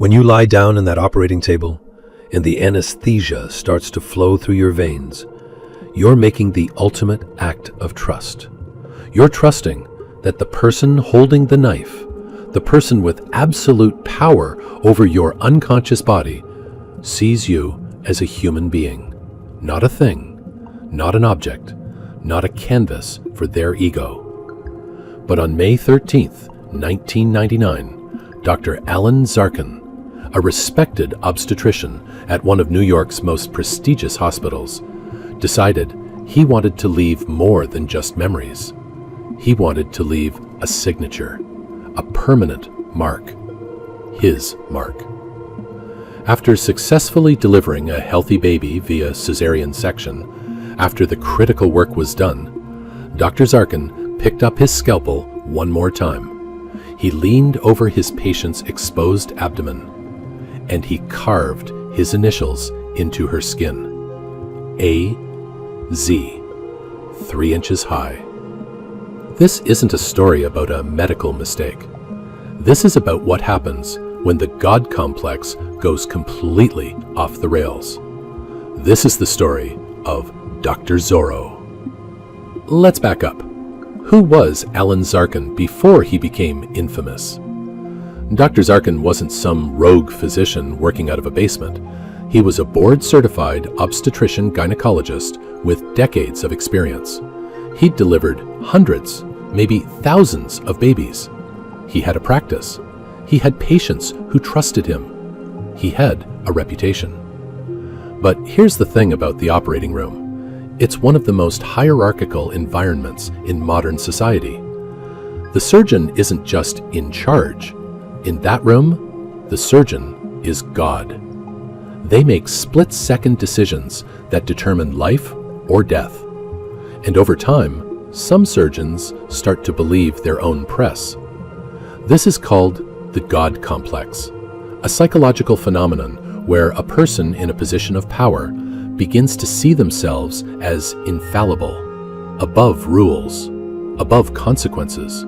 When you lie down in that operating table and the anesthesia starts to flow through your veins, you're making the ultimate act of trust. You're trusting that the person holding the knife, the person with absolute power over your unconscious body, sees you as a human being, not a thing, not an object, not a canvas for their ego. But on May 13th, 1999, Dr. Alan Zarkin, a respected obstetrician at one of New York's most prestigious hospitals, decided he wanted to leave more than just memories. He wanted to leave a signature, a permanent mark, his mark. After successfully delivering a healthy baby via cesarean section, after the critical work was done, Dr. Zarkin picked up his scalpel one more time. He leaned over his patient's exposed abdomen, and he carved his initials into her skin. A.Z. 3 inches high. This isn't a story about a medical mistake. This is about what happens when the God complex goes completely off the rails. This is the story of Dr. Zorro. Let's back up. Who was Alan Zarkin before he became infamous? Dr. Zarkin wasn't some rogue physician working out of a basement. He was a board-certified obstetrician gynecologist with decades of experience. He'd delivered hundreds, maybe thousands of babies. He had a practice. He had patients who trusted him. He had a reputation. But here's the thing about the operating room. It's one of the most hierarchical environments in modern society. The surgeon isn't just in charge. In that room, the surgeon is God. They make split-second decisions that determine life or death. And over time, some surgeons start to believe their own press. This is called the God complex, a psychological phenomenon where a person in a position of power begins to see themselves as infallible, above rules, above consequences,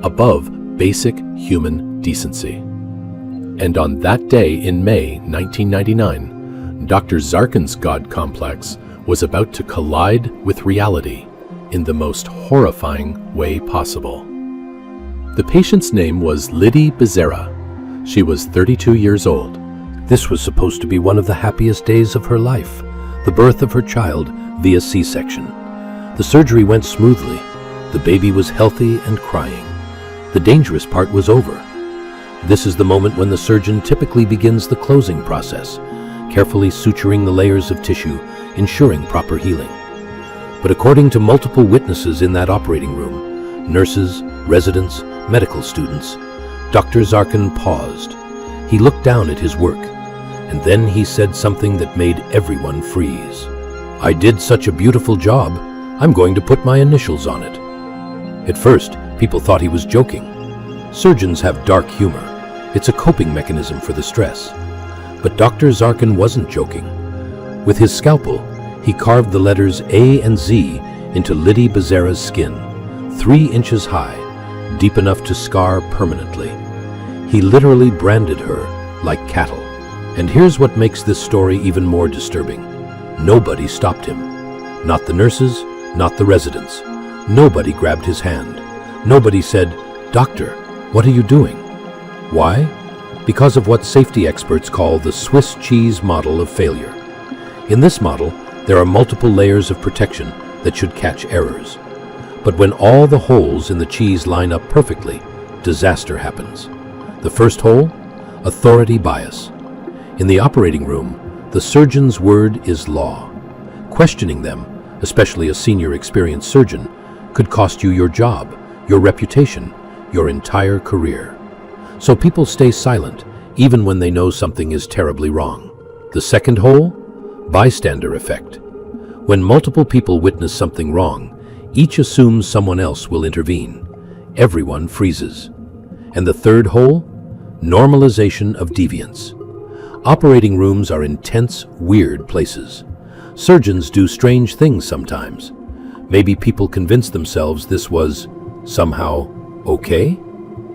above basic human decency. And on that day in May 1999, Dr. Zarkin's God complex was about to collide with reality in the most horrifying way possible. The patient's name was Liddy Becerra. She was 32 years old. This was supposed to be one of the happiest days of her life, the birth of her child via C-section. The surgery went smoothly. The baby was healthy and crying. The dangerous part was over. This is the moment when the surgeon typically begins the closing process, carefully suturing the layers of tissue, ensuring proper healing. But according to multiple witnesses in that operating room, nurses, residents, medical students, Dr. Zarkin paused. He looked down at his work, and then he said something that made everyone freeze. "I did such a beautiful job, I'm going to put my initials on it." At first, people thought he was joking. Surgeons have dark humor. It's a coping mechanism for the stress. But Dr. Zarkin wasn't joking. With his scalpel, he carved the letters A and Z into Liddy Becerra's skin, 3 inches high, deep enough to scar permanently. He literally branded her like cattle. And here's what makes this story even more disturbing. Nobody stopped him. Not the nurses, not the residents. Nobody grabbed his hand. Nobody said, "Doctor, what are you doing?" Why? Because of what safety experts call the Swiss cheese model of failure. In this model, there are multiple layers of protection that should catch errors. But when all the holes in the cheese line up perfectly, disaster happens. The first hole? Authority bias. In the operating room, the surgeon's word is law. Questioning them, especially a senior experienced surgeon, could cost you your job, your reputation, your entire career. So people stay silent, even when they know something is terribly wrong. The second hole? Bystander effect. When multiple people witness something wrong, each assumes someone else will intervene. Everyone freezes. And the third hole? Normalization of deviance. Operating rooms are intense, weird places. Surgeons do strange things sometimes. Maybe people convince themselves this was somehow okay?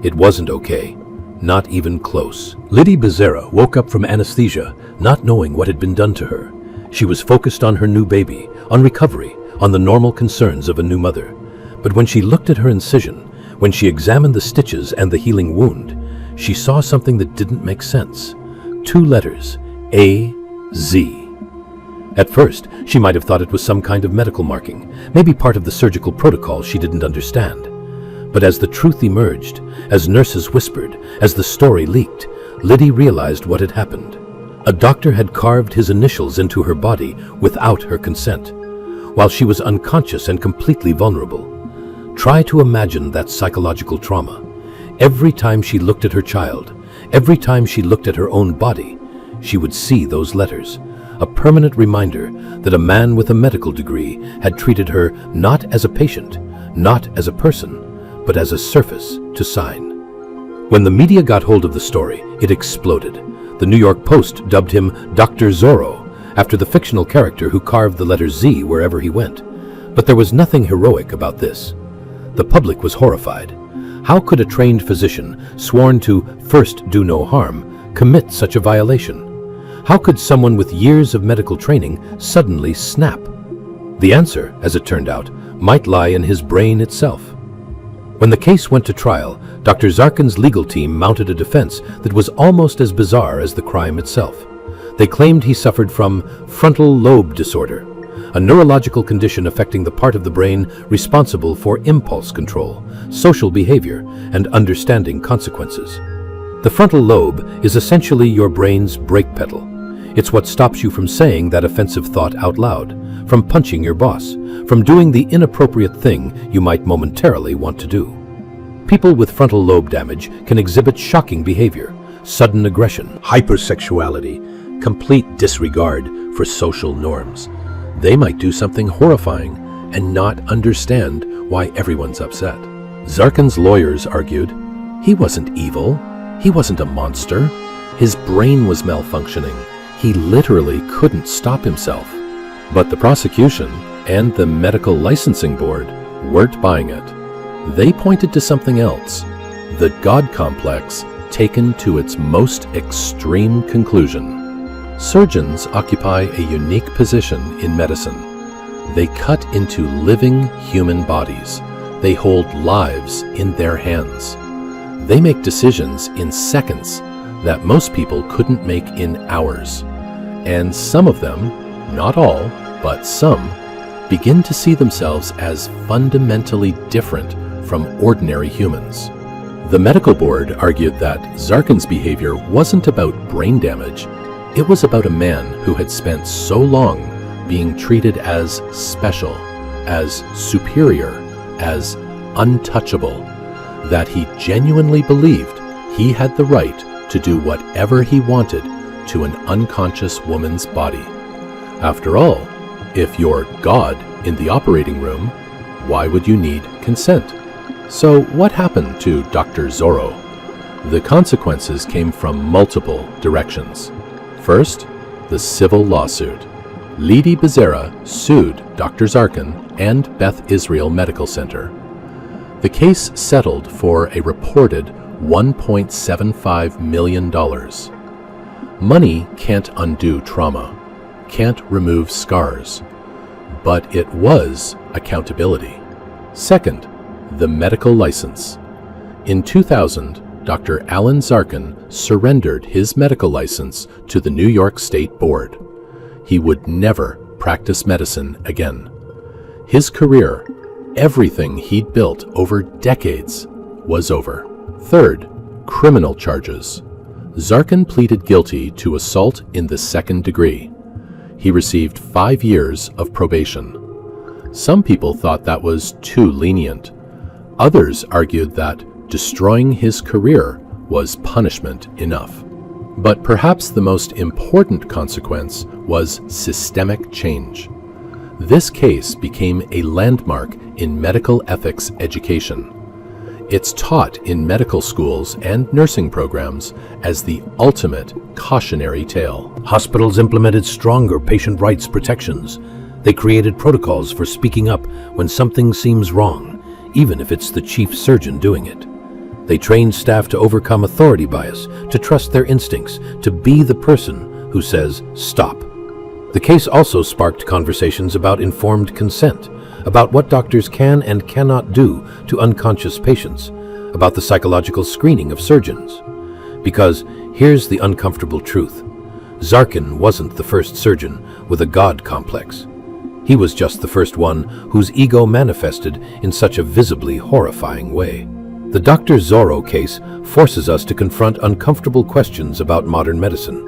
It wasn't okay. Not even close. Liddy Becerra woke up from anesthesia, not knowing what had been done to her. She was focused on her new baby, on recovery, on the normal concerns of a new mother. But when she looked at her incision, when she examined the stitches and the healing wound, she saw something that didn't make sense. 2 letters, A-Z. At first, she might have thought it was some kind of medical marking, maybe part of the surgical protocol she didn't understand. But as the truth emerged, as nurses whispered, as the story leaked, Liddy realized what had happened. A doctor had carved his initials into her body without her consent, while she was unconscious and completely vulnerable. Try to imagine that psychological trauma. Every time she looked at her child, every time she looked at her own body, she would see those letters, a permanent reminder that a man with a medical degree had treated her not as a patient, not as a person, but as a surface to sign. When the media got hold of the story, it exploded. The New York Post dubbed him Dr. Zorro, after the fictional character who carved the letter Z wherever he went. But there was nothing heroic about this. The public was horrified. How could a trained physician, sworn to first do no harm, commit such a violation? How could someone with years of medical training suddenly snap? The answer, as it turned out, might lie in his brain itself. When the case went to trial, Dr. Zarkin's legal team mounted a defense that was almost as bizarre as the crime itself. They claimed he suffered from frontal lobe disorder, a neurological condition affecting the part of the brain responsible for impulse control, social behavior, and understanding consequences. The frontal lobe is essentially your brain's brake pedal. It's what stops you from saying that offensive thought out loud, from punching your boss, from doing the inappropriate thing you might momentarily want to do. People with frontal lobe damage can exhibit shocking behavior, sudden aggression, hypersexuality, complete disregard for social norms. They might do something horrifying and not understand why everyone's upset. Zarkin's lawyers argued, he wasn't evil, he wasn't a monster, his brain was malfunctioning, he literally couldn't stop himself. But the prosecution and the medical licensing board weren't buying it. They pointed to something else, the God complex taken to its most extreme conclusion. Surgeons occupy a unique position in medicine. They cut into living human bodies. They hold lives in their hands. They make decisions in seconds that most people couldn't make in hours. And some of them, not all, but some, begin to see themselves as fundamentally different from ordinary humans. The medical board argued that Zarkin's behavior wasn't about brain damage. It was about a man who had spent so long being treated as special, as superior, as untouchable, that he genuinely believed he had the right to do whatever he wanted to an unconscious woman's body. After all, if you're God in the operating room, why would you need consent? So what happened to Dr. Zorro? The consequences came from multiple directions. First, the civil lawsuit. Liddy Becerra sued Dr. Zarkin and Beth Israel Medical Center. The case settled for a reported $1.75 million. Money can't undo trauma, can't remove scars, but it was accountability. Second, the medical license. In 2000, Dr. Alan Zarkin surrendered his medical license to the New York State Board. He would never practice medicine again. His career, everything he'd built over decades, was over. Third, criminal charges. Zarkin pleaded guilty to assault in the second degree. He received 5 years of probation. Some people thought that was too lenient. Others argued that destroying his career was punishment enough. But perhaps the most important consequence was systemic change. This case became a landmark in medical ethics education. It's taught in medical schools and nursing programs as the ultimate cautionary tale. Hospitals implemented stronger patient rights protections. They created protocols for speaking up when something seems wrong, even if it's the chief surgeon doing it. They trained staff to overcome authority bias, to trust their instincts, to be the person who says, "Stop." The case also sparked conversations about informed consent, about what doctors can and cannot do to unconscious patients, about the psychological screening of surgeons. Because here's the uncomfortable truth. Zarkin wasn't the first surgeon with a god complex. He was just the first one whose ego manifested in such a visibly horrifying way. The Dr. Zorro case forces us to confront uncomfortable questions about modern medicine.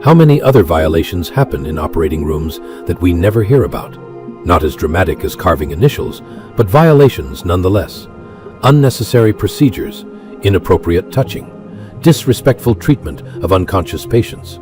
How many other violations happen in operating rooms that we never hear about? Not as dramatic as carving initials, but violations nonetheless. Unnecessary procedures, inappropriate touching, disrespectful treatment of unconscious patients.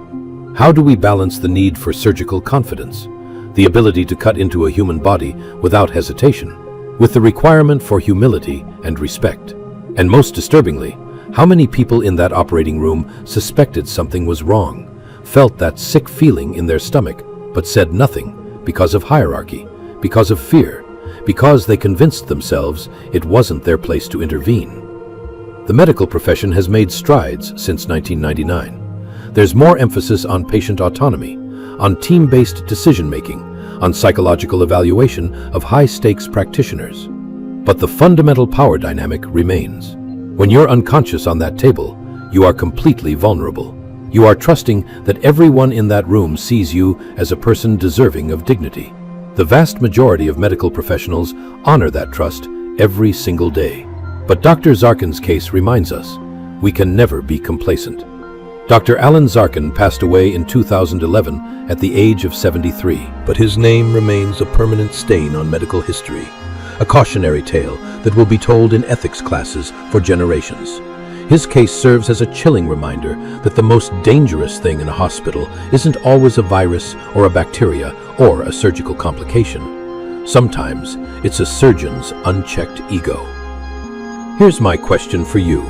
How do we balance the need for surgical confidence, the ability to cut into a human body without hesitation, with the requirement for humility and respect? And most disturbingly, how many people in that operating room suspected something was wrong, felt that sick feeling in their stomach, but said nothing because of hierarchy, because of fear, because they convinced themselves it wasn't their place to intervene? The medical profession has made strides since 1999. There's more emphasis on patient autonomy, on team-based decision-making, on psychological evaluation of high-stakes practitioners. But the fundamental power dynamic remains. When you're unconscious on that table, you are completely vulnerable. You are trusting that everyone in that room sees you as a person deserving of dignity. The vast majority of medical professionals honor that trust every single day. But Dr. Zarkin's case reminds us, we can never be complacent. Dr. Alan Zarkin passed away in 2011 at the age of 73. But his name remains a permanent stain on medical history, a cautionary tale that will be told in ethics classes for generations. His case serves as a chilling reminder that the most dangerous thing in a hospital isn't always a virus or a bacteria or a surgical complication. Sometimes it's a surgeon's unchecked ego. Here's my question for you.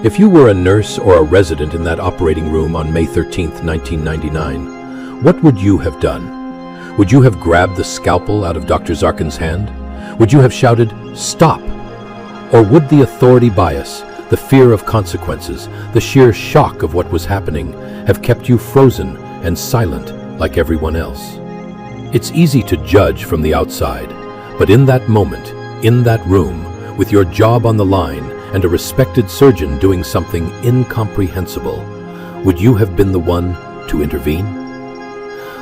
If you were a nurse or a resident in that operating room on May 13th, 1999, what would you have done? Would you have grabbed the scalpel out of Dr. Zarkin's hand? Would you have shouted, "Stop"? Or would the authority bias, the fear of consequences, the sheer shock of what was happening have kept you frozen and silent like everyone else? It's easy to judge from the outside, but in that moment, in that room, with your job on the line and a respected surgeon doing something incomprehensible, would you have been the one to intervene?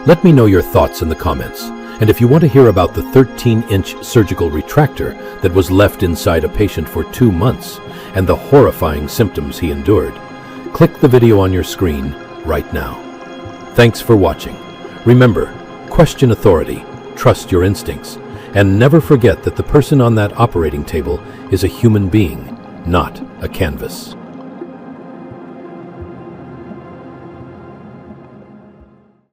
Let me know your thoughts in the comments. And if you want to hear about the 13-inch surgical retractor that was left inside a patient for 2 months and the horrifying symptoms he endured, click the video on your screen right now. Thanks for watching. Remember, question authority, trust your instincts, and never forget that the person on that operating table is a human being, not a canvas.